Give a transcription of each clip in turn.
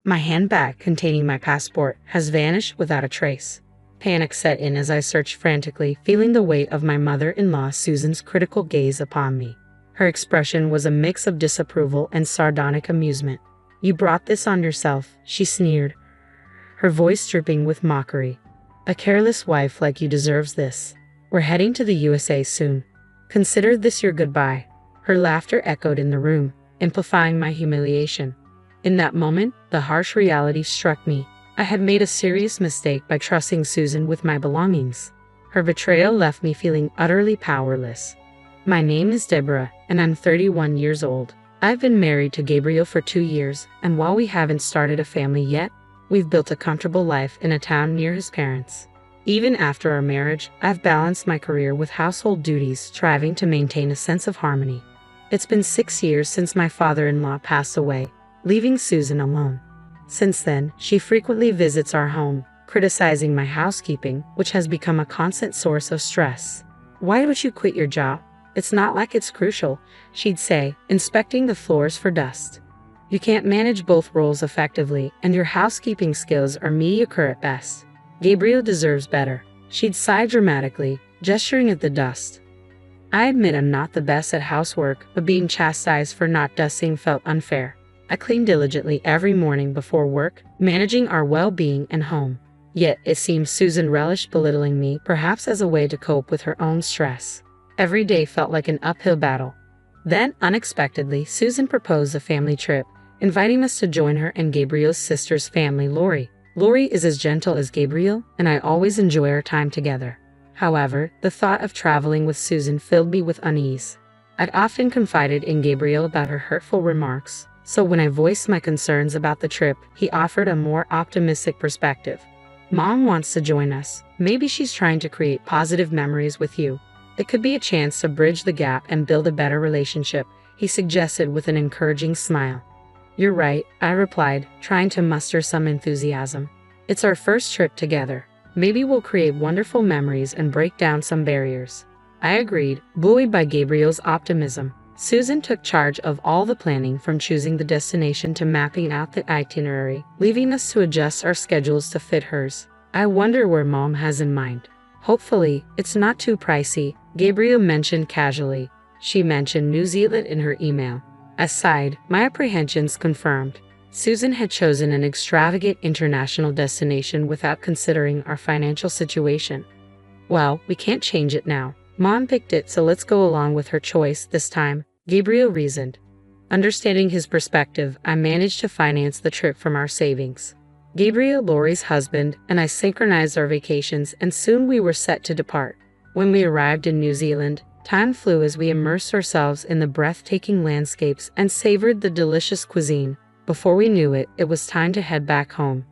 My handbag containing my passport has vanished without a trace. Panic set in as I searched frantically, feeling the weight of my mother-in-law Susan's critical gaze upon me. Her expression was a mix of disapproval and sardonic amusement. "You brought this on yourself," she sneered, her voice dripping with mockery. "A careless wife like you deserves this. We're heading to the USA soon. Consider this your goodbye." Her laughter echoed in the room, amplifying my humiliation. In that moment, the harsh reality struck me. I had made a serious mistake by trusting Susan with my belongings. Her betrayal left me feeling utterly powerless. "My name is Deborah, and I'm 31 years old. I've been married to Gabriel for 2 years, and while we haven't started a family yet, we've built a comfortable life in a town near his parents. Even after our marriage, I've balanced my career with household duties, striving to maintain a sense of harmony. It's been 6 years since my father-in-law passed away, leaving Susan alone. Since then, she frequently visits our home, criticizing my housekeeping, which has become a constant source of stress. "Why would you quit your job? It's not like it's crucial," she'd say, inspecting the floors for dust. "You can't manage both roles effectively, and your housekeeping skills are mediocre at best. Gabriel deserves better," she'd sigh dramatically, gesturing at the dust. I admit I'm not the best at housework, but being chastised for not dusting felt unfair. I cleaned diligently every morning before work, managing our well-being and home. Yet it seems Susan relished belittling me, perhaps as a way to cope with her own stress. Every day felt like an uphill battle. Then, unexpectedly, Susan proposed a family trip, inviting us to join her and Gabriel's sister's family, Lori. Lori is as gentle as Gabriel, and I always enjoy our time together. However, the thought of traveling with Susan filled me with unease. I'd often confided in Gabriel about her hurtful remarks, so when I voiced my concerns about the trip, he offered a more optimistic perspective. "Mom wants to join us. Maybe she's trying to create positive memories with you. It could be a chance to bridge the gap and build a better relationship," he suggested with an encouraging smile. "You're right," I replied, trying to muster some enthusiasm. "It's our first trip together. Maybe we'll create wonderful memories and break down some barriers." I agreed, buoyed by Gabriel's optimism. Susan took charge of all the planning, from choosing the destination to mapping out the itinerary, leaving us to adjust our schedules to fit hers. "I wonder where Mom has in mind. Hopefully, it's not too pricey," Gabriel mentioned casually. She mentioned New Zealand in her email. I sighed, my apprehensions confirmed. Susan had chosen an extravagant international destination without considering our financial situation. "Well, we can't change it now. Mom picked it, so let's go along with her choice this time," Gabriel reasoned. Understanding his perspective, I managed to finance the trip from our savings. Gabriel, Lori's husband, and I synchronized our vacations, and soon we were set to depart. When we arrived in New Zealand, time flew as we immersed ourselves in the breathtaking landscapes and savored the delicious cuisine. Before we knew it, it was time to head back home.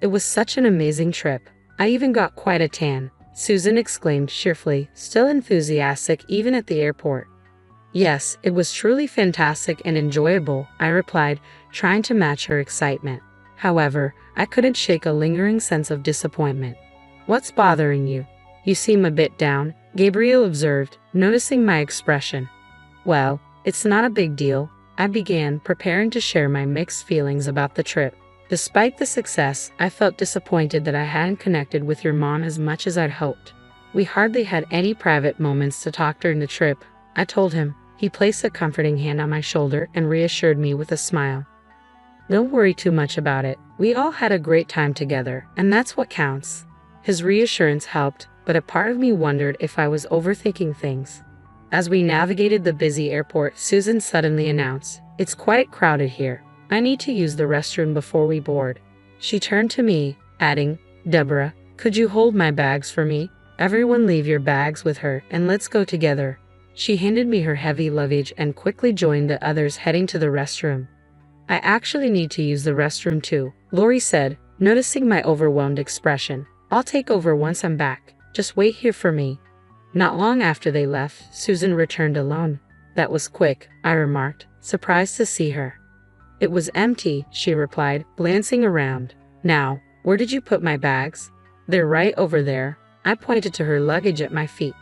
"It was such an amazing trip. I even got quite a tan," Susan exclaimed cheerfully, still enthusiastic even at the airport. "Yes, it was truly fantastic and enjoyable," I replied, trying to match her excitement. However, I couldn't shake a lingering sense of disappointment. "What's bothering you? You seem a bit down," Gabriel observed, noticing my expression. "Well, it's not a big deal," I began, preparing to share my mixed feelings about the trip. "Despite the success, I felt disappointed that I hadn't connected with your mom as much as I'd hoped. We hardly had any private moments to talk during the trip," I told him. He placed a comforting hand on my shoulder and reassured me with a smile. "Don't worry too much about it. We all had a great time together, and that's what counts." His reassurance helped, but a part of me wondered if I was overthinking things. As we navigated the busy airport, Susan suddenly announced, "It's quite crowded here. I need to use the restroom before we board." She turned to me, adding, "Deborah, could you hold my bags for me? Everyone leave your bags with her, and let's go together." She handed me her heavy luggage and quickly joined the others heading to the restroom. "I actually need to use the restroom too," Lori said, noticing my overwhelmed expression. "I'll take over once I'm back. Just wait here for me." Not long after they left, Susan returned alone. "That was quick," I remarked, surprised to see her. "It was empty," she replied, glancing around. "Now, where did you put my bags?" "They're right over there." I pointed to her luggage at my feet.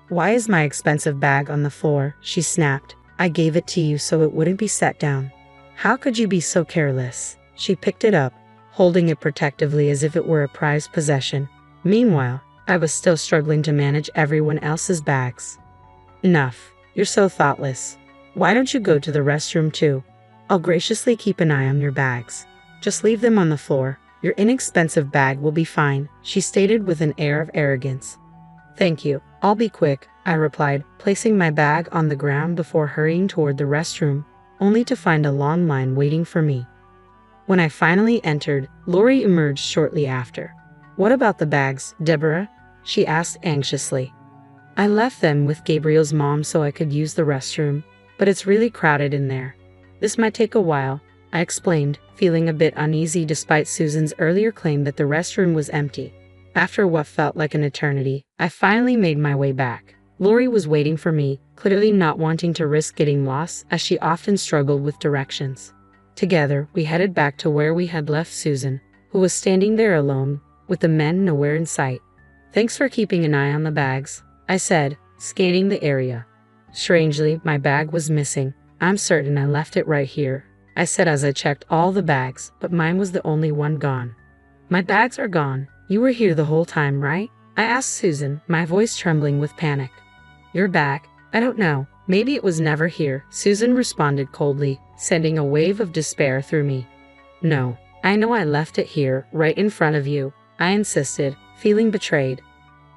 "Why is my expensive bag on the floor?" she snapped. "I gave it to you so it wouldn't be set down." "How could you be so careless?" She picked it up, holding it protectively as if it were a prized possession. Meanwhile, I was still struggling to manage everyone else's bags. Enough. You're so thoughtless. Why don't you go to the restroom too? I'll graciously keep an eye on your bags. Just leave them on the floor. Your inexpensive bag will be fine, she stated with an air of arrogance. Thank you. I'll be quick, I replied, placing my bag on the ground before hurrying toward the restroom, only to find a long line waiting for me. When I finally entered, Lori emerged shortly after. What about the bags, Deborah? She asked anxiously. I left them with Gabriel's mom so I could use the restroom, but it's really crowded in there. This might take a while, I explained, feeling a bit uneasy despite Susan's earlier claim that the restroom was empty. After what felt like an eternity, I finally made my way back. Lori was waiting for me, clearly not wanting to risk getting lost as she often struggled with directions. Together, we headed back to where we had left Susan, who was standing there alone, with the men nowhere in sight. Thanks for keeping an eye on the bags, I said, scanning the area. Strangely, my bag was missing. I'm certain I left it right here, I said as I checked all the bags, but mine was the only one gone. My bags are gone. You were here the whole time, right? I asked Susan, my voice trembling with panic. Your bag? I don't know. Maybe it was never here, Susan responded coldly, sending a wave of despair through me. No, I know I left it here, right in front of you, I insisted, feeling betrayed.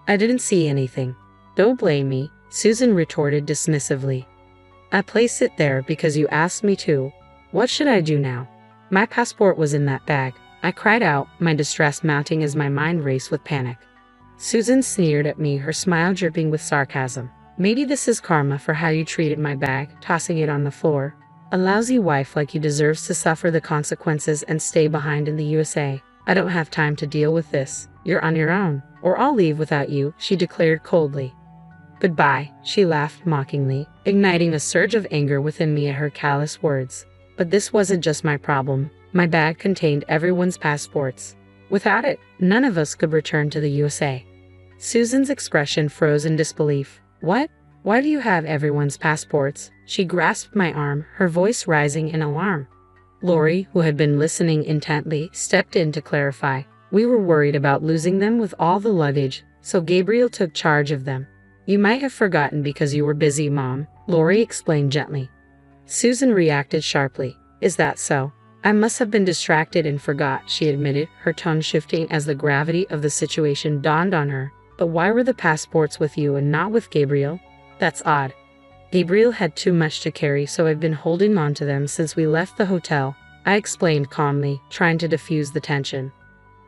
I didn't see anything. Don't blame me, Susan retorted dismissively. I placed it there because you asked me to. What should I do now? My passport was in that bag, I cried out, my distress mounting as my mind raced with panic. Susan sneered at me, her smile dripping with sarcasm. Maybe this is karma for how you treated my bag, tossing it on the floor. A lousy wife like you deserves to suffer the consequences and stay behind in the USA. I don't have time to deal with this. You're on your own, or I'll leave without you, she declared coldly. Goodbye, she laughed mockingly, igniting a surge of anger within me at her callous words. But this wasn't just my problem. My bag contained everyone's passports. Without it, none of us could return to the USA. Susan's expression froze in disbelief. What? Why do you have everyone's passports? She grasped my arm, her voice rising in alarm. Lori, who had been listening intently, stepped in to clarify. We were worried about losing them with all the luggage, so Gabriel took charge of them. You might have forgotten because you were busy, Mom, Lori explained gently. Susan reacted sharply. Is that so? I must have been distracted and forgot, she admitted, her tone shifting as the gravity of the situation dawned on her. But why were the passports with you and not with Gabriel? That's odd. Gabriel had too much to carry, so I've been holding on to them since we left the hotel, I explained calmly, trying to diffuse the tension.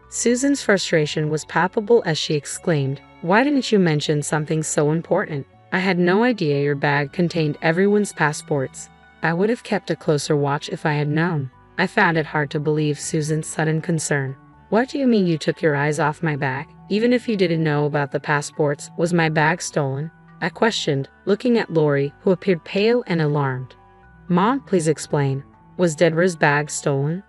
Susan's frustration was palpable as she exclaimed, Why didn't you mention something so important? I had no idea your bag contained everyone's passports. I would have kept a closer watch if I had known. I found it hard to believe Susan's sudden concern. What do you mean you took your eyes off my bag? Even if you didn't know about the passports, was my bag stolen? I questioned, looking at Lori, who appeared pale and alarmed. Mom, please explain. Was Deborah's bag stolen?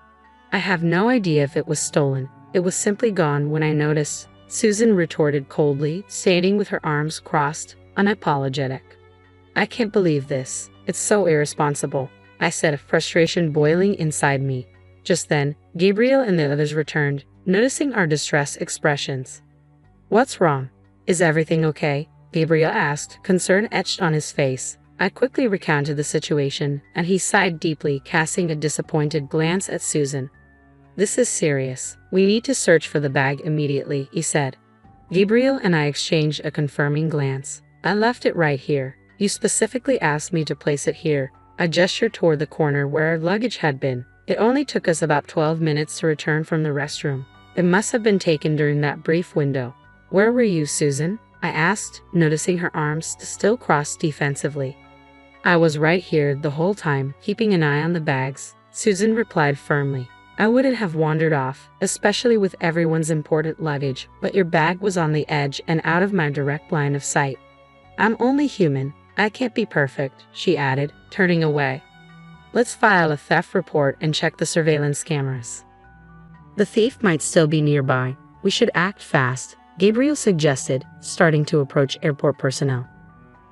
I have no idea if it was stolen. It was simply gone when I noticed, Susan retorted coldly, standing with her arms crossed, unapologetic. I can't believe this. It's so irresponsible, I said, frustration boiling inside me. Just then, Gabriel and the others returned, noticing our distressed expressions. What's wrong? Is everything okay? Gabriel asked, concern etched on his face. I quickly recounted the situation, and he sighed deeply, casting a disappointed glance at Susan. This is serious. We need to search for the bag immediately, he said. Gabriel and I exchanged a confirming glance. I left it right here. You specifically asked me to place it here. I gestured toward the corner where our luggage had been. It only took us about 12 minutes to return from the restroom. It must have been taken during that brief window. Where were you, Susan? I asked, noticing her arms still crossed defensively. I was right here the whole time, keeping an eye on the bags, Susan replied firmly. I wouldn't have wandered off, especially with everyone's important luggage, but your bag was on the edge and out of my direct line of sight. I'm only human. I can't be perfect, she added, turning away. Let's file a theft report and check the surveillance cameras. The thief might still be nearby. We should act fast, Gabriel suggested, starting to approach airport personnel.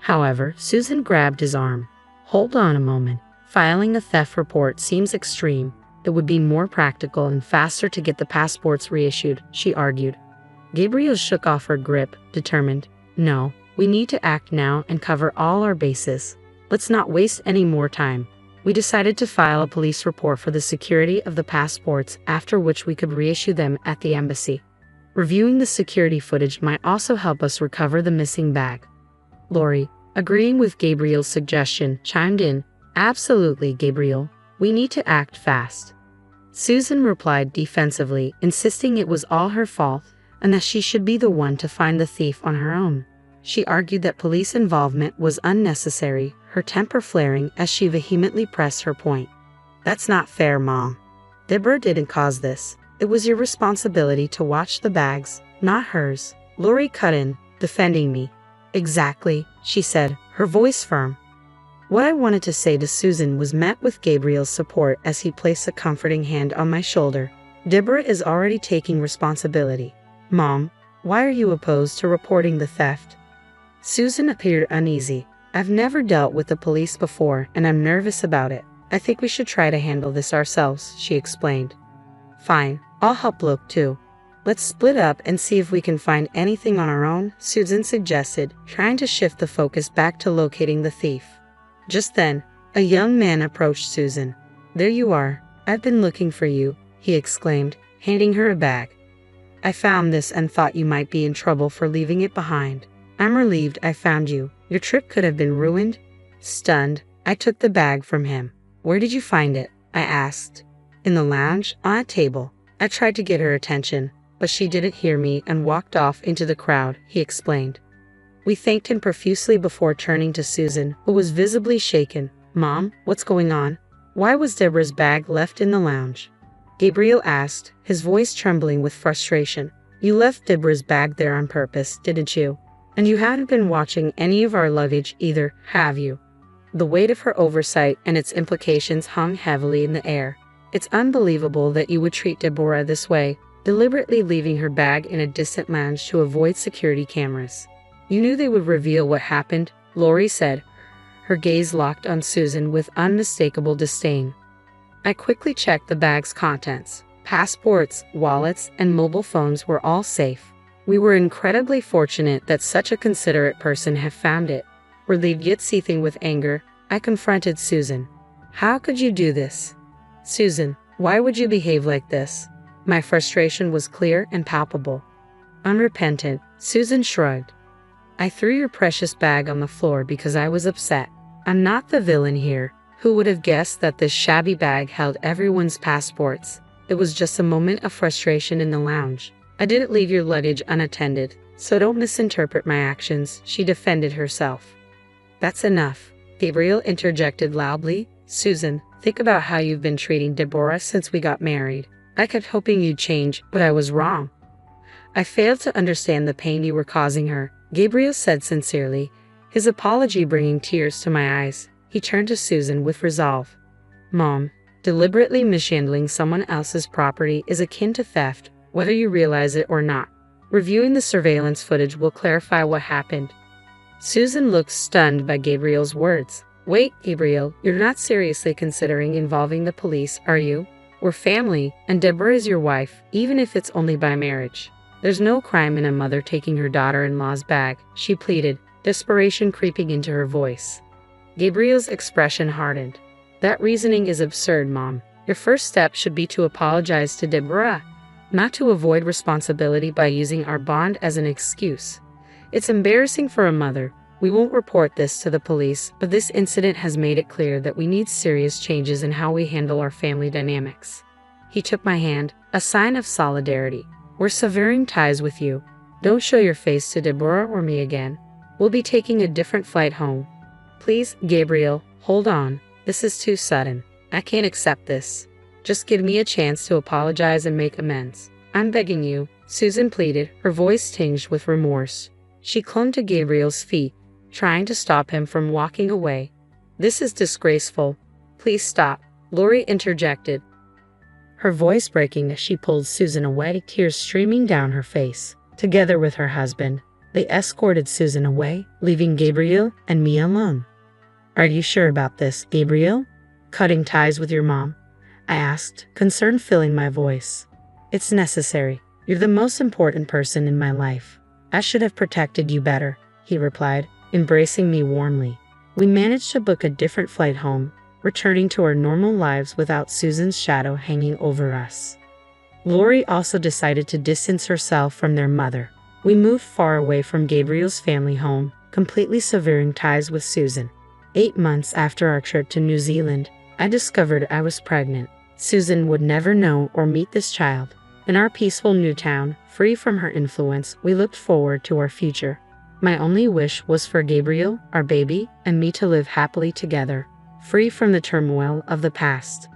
However, Susan grabbed his arm. Hold on a moment. Filing a theft report seems extreme. It would be more practical and faster to get the passports reissued, she argued. Gabriel shook off her grip, determined. No, we need to act now and cover all our bases. Let's not waste any more time. We decided to file a police report for the security of the passports, after which we could reissue them at the embassy. Reviewing the security footage might also help us recover the missing bag. Lori, agreeing with Gabriel's suggestion, chimed in. Absolutely, Gabriel. We need to act fast. Susan replied defensively, insisting it was all her fault and that she should be the one to find the thief on her own. She argued that police involvement was unnecessary, her temper flaring as she vehemently pressed her point. That's not fair, Mom. Deborah didn't cause this. It was your responsibility to watch the bags, not hers. Lori cut in, defending me. Exactly, she said, her voice firm. What I wanted to say to Susan was met with Gabriel's support as he placed a comforting hand on my shoulder. Deborah is already taking responsibility. Mom, why are you opposed to reporting the theft? Susan appeared uneasy. I've never dealt with the police before and I'm nervous about it. I think we should try to handle this ourselves, she explained. Fine, I'll help look too. Let's split up and see if we can find anything on our own, Susan suggested, trying to shift the focus back to locating the thief. Just then, a young man approached Susan. There you are. I've been looking for you, he exclaimed, handing her a bag. I found this and thought you might be in trouble for leaving it behind. I'm relieved I found you. Your trip could have been ruined. Stunned, I took the bag from him. Where did you find it? I asked. In the lounge, on a table. I tried to get her attention, but she didn't hear me and walked off into the crowd, he explained. We thanked him profusely before turning to Susan, who was visibly shaken. Mom, what's going on? Why was Deborah's bag left in the lounge? Gabriel asked, his voice trembling with frustration. You left Deborah's bag there on purpose, didn't you? And you hadn't been watching any of our luggage either, have you? The weight of her oversight and its implications hung heavily in the air. It's unbelievable that you would treat Deborah this way, deliberately leaving her bag in a distant lounge to avoid security cameras. You knew they would reveal what happened, Lori said, her gaze locked on Susan with unmistakable disdain. I quickly checked the bag's contents. Passports, wallets, and mobile phones were all safe. We were incredibly fortunate that such a considerate person had found it. Relieved yet seething with anger, I confronted Susan. How could you do this? Susan, why would you behave like this? My frustration was clear and palpable. Unrepentant, Susan shrugged. I threw your precious bag on the floor because I was upset. I'm not the villain here. Who would have guessed that this shabby bag held everyone's passports? It was just a moment of frustration in the lounge. I didn't leave your luggage unattended, so don't misinterpret my actions, she defended herself. That's enough, Gabriel interjected loudly. Susan, think about how you've been treating Deborah since we got married. I kept hoping you'd change, but I was wrong. I failed to understand the pain you were causing her, Gabriel said sincerely, his apology bringing tears to my eyes. He turned to Susan with resolve. Mom, deliberately mishandling someone else's property is akin to theft, whether you realize it or not. Reviewing the surveillance footage will clarify what happened. Susan looked stunned by Gabriel's words. Wait, Gabriel, you're not seriously considering involving the police, are you? We're family, and Deborah is your wife, even if it's only by marriage. There's no crime in a mother taking her daughter-in-law's bag, she pleaded, desperation creeping into her voice. Gabriel's expression hardened. That reasoning is absurd, Mom. Your first step should be to apologize to Deborah, not to avoid responsibility by using our bond as an excuse. It's embarrassing for a mother. We won't report this to the police, but this incident has made it clear that we need serious changes in how we handle our family dynamics. He took my hand, a sign of solidarity. We're severing ties with you. Don't show your face to Deborah or me again. We'll be taking a different flight home. Please, Gabriel, hold on. This is too sudden. I can't accept this. Just give me a chance to apologize and make amends. I'm begging you, Susan pleaded, her voice tinged with remorse. She clung to Gabriel's feet, trying to stop him from walking away. This is disgraceful. Please stop, Lori interjected, her voice breaking as she pulled Susan away, tears streaming down her face. Together with her husband, they escorted Susan away, leaving Gabriel and me alone. Are you sure about this, Gabriel? Cutting ties with your mom? I asked, concern filling my voice. It's necessary. You're the most important person in my life. I should have protected you better, he replied, embracing me warmly. We managed to book a different flight home, returning to our normal lives without Susan's shadow hanging over us. Lori also decided to distance herself from their mother. We moved far away from Gabriel's family home, completely severing ties with Susan. 8 months after our trip to New Zealand, I discovered I was pregnant. Susan would never know or meet this child. In our peaceful new town, free from her influence, we looked forward to our future. My only wish was for Gabriel, our baby, and me to live happily together, free from the turmoil of the past.